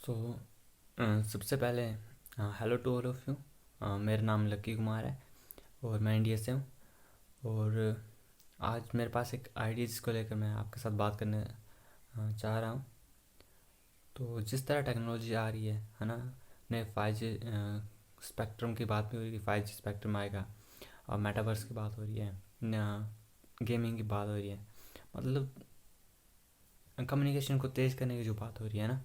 तो सबसे पहले hello to all of you. मेरा नाम लकी कुमार है और मैं इंडिया से हूँ। और आज मेरे पास एक आइडिया जिसको लेकर मैं आपके साथ बात करने चाह रहा हूँ। तो जिस तरह टेक्नोलॉजी आ रही है ना, नए 5G स्पेक्ट्रम की बात भी हो रही है कि 5G स्पेक्ट्रम आएगा, और मेटावर्स की बात हो रही है, गेमिंग की बात हो रही है, मतलब कम्युनिकेशन को तेज़ करने की जो बात हो रही है ना,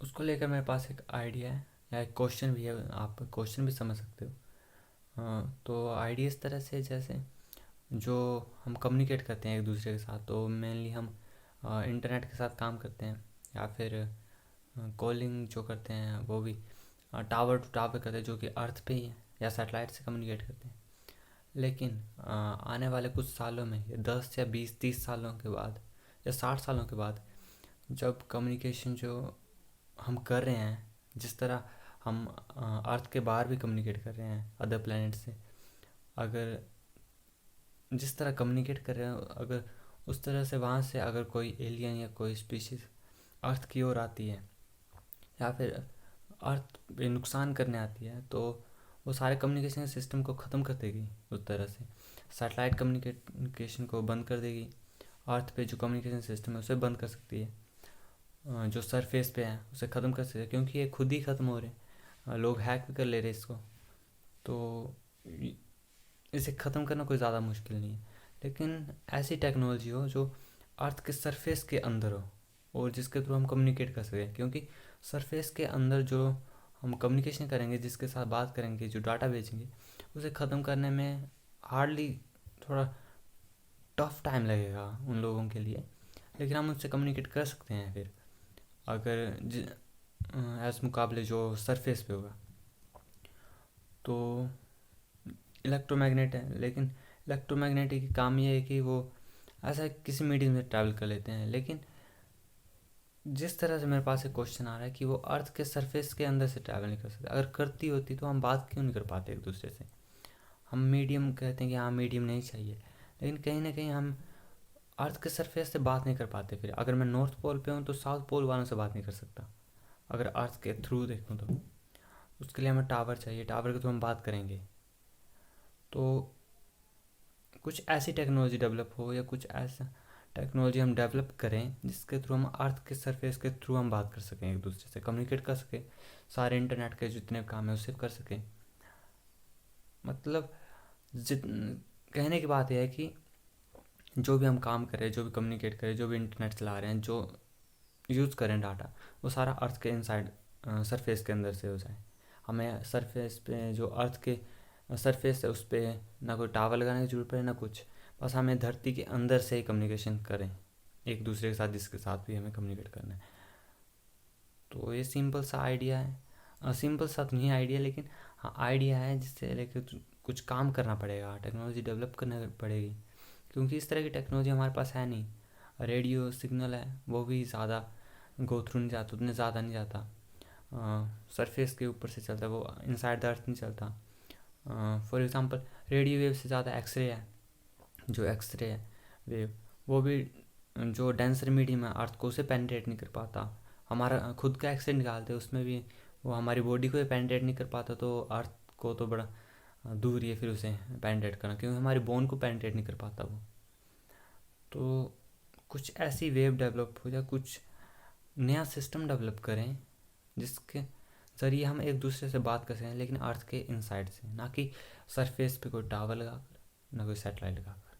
उसको लेकर मेरे पास एक आइडिया है या एक क्वेश्चन भी है। आप क्वेश्चन भी समझ सकते हो। तो आइडिया इस तरह से, जैसे जो हम कम्युनिकेट करते हैं एक दूसरे के साथ, तो मेनली हम इंटरनेट के साथ काम करते हैं, या फिर कॉलिंग जो करते हैं वो भी टावर टू टावर करते हैं, जो कि अर्थ पे ही है, या सैटेलाइट से कम्युनिकेट करते हैं। लेकिन आने वाले कुछ सालों में, या 10 या 20 30 सालों के बाद, या 60 सालों के बाद, जब कम्युनिकेशन जो हम कर रहे हैं, जिस तरह हम अर्थ के बाहर भी कम्युनिकेट कर रहे हैं अदर प्लैनेट से, अगर जिस तरह कम्युनिकेट कर रहे हैं, अगर उस तरह से वहाँ से अगर कोई एलियन या कोई स्पीशीज अर्थ की ओर आती है, या फिर अर्थ पे नुकसान करने आती है, तो वो सारे कम्युनिकेशन सिस्टम को ख़त्म कर देगी। उस तरह से सैटेलाइट कम्युनिकेशन को बंद कर देगी, अर्थ पे जो कम्युनिकेशन सिस्टम है उसे बंद कर सकती है, जो सरफेस पे है उसे ख़त्म कर सकते हैं, क्योंकि ये खुद ही ख़त्म हो रहे हैं। लोग हैक भी कर ले रहे हैं इसको। तो इसे ख़त्म करना कोई ज़्यादा मुश्किल नहीं है। लेकिन ऐसी टेक्नोलॉजी हो जो अर्थ के सरफेस के अंदर हो, और जिसके थ्रू हम कम्युनिकेट कर सकें, क्योंकि सरफेस के अंदर जो हम कम्युनिकेशन करेंगे, जिसके साथ बात करेंगे, जो डाटा भेजेंगे, उसे ख़त्म करने में हार्डली थोड़ा टफ टाइम लगेगा उन लोगों के लिए। लेकिन हम उनसे कम्युनिकेट कर सकते हैं फिर, अगर एज मुकाबले जो सरफेस पे होगा। तो इलेक्ट्रोमैग्नेट है, लेकिन इलेक्ट्रोमैग्नेटिक की काम ये है कि वो ऐसा किसी मीडियम में ट्रैवल कर लेते हैं। लेकिन जिस तरह से मेरे पास एक क्वेश्चन आ रहा है कि वो अर्थ के सरफेस के अंदर से ट्रैवल नहीं कर सकते, अगर करती होती तो हम बात क्यों नहीं कर पाते एक दूसरे से। हम मीडियम कहते हैं कि हाँ मीडियम नहीं चाहिए, लेकिन कहीं ना कहीं हम अर्थ के सरफेस से बात नहीं कर पाते। फिर अगर मैं नॉर्थ पोल पे हूँ तो साउथ पोल वालों से बात नहीं कर सकता। अगर अर्थ के थ्रू देखूँ तो उसके लिए हमें टावर चाहिए, टावर के थ्रू हम बात करेंगे। तो कुछ ऐसी टेक्नोलॉजी डेवलप हो, या कुछ ऐसा टेक्नोलॉजी हम डेवलप करें जिसके थ्रू हम अर्थ के सरफेस के थ्रू हम बात कर सकें, एक दूसरे से कम्युनिकेट कर सकें, सारे इंटरनेट के जितने काम है उससे कर सकें। मतलब जित कहने की बात यह है कि जो भी हम काम करें, जो भी कम्युनिकेट करें, जो भी इंटरनेट चला रहे हैं, जो यूज़ करें डाटा, वो सारा अर्थ के इनसाइड सरफेस के अंदर से हो जाए। हमें सरफेस पे जो अर्थ के सरफेस है उस पर ना कोई टावर लगाने की जरूरत पड़े ना कुछ, बस हमें धरती के अंदर से ही कम्युनिकेशन करें एक दूसरे के साथ, जिसके साथ भी हमें कम्युनिकेट करना है। तो ये सिंपल सा आइडिया है, सिंपल सा तो नहीं आइडिया, लेकिन हाँ आइडिया है, जिससे लेकर कुछ काम करना पड़ेगा, टेक्नोलॉजी डेवलप करना पड़ेगी, क्योंकि इस तरह की टेक्नोलॉजी हमारे पास है नहीं। रेडियो सिग्नल है वो भी ज़्यादा गो थ्रू नहीं जाता, उतने ज़्यादा नहीं जाता, सरफेस के ऊपर से चलता है, वो इनसाइड द अर्थ नहीं चलता। फॉर एग्ज़ाम्पल रेडियो वेव से ज़्यादा एक्सरे है, जो एक्सरे है वेव, वो भी जो डेंसर मीडियम है अर्थ को, उसे पेनिट्रेट नहीं कर पाता। हमारा खुद का एक्सरे निकालते हैं, उसमें भी वो हमारी बॉडी को पेनिट्रेट नहीं कर पाता, तो अर्थ को तो बड़ा दूर ही है फिर उसे पेनिट्रेट करना, क्योंकि हमारी बोन को पेनिट्रेट नहीं कर पाता वो। तो कुछ ऐसी वेव डेवलप हो, या कुछ नया सिस्टम डेवलप करें जिसके ज़रिए हम एक दूसरे से बात कर सकें, लेकिन अर्थ के इनसाइड से, ना कि सरफेस पे कोई टावर लगा कर, ना कोई सैटेलाइट लगा कर।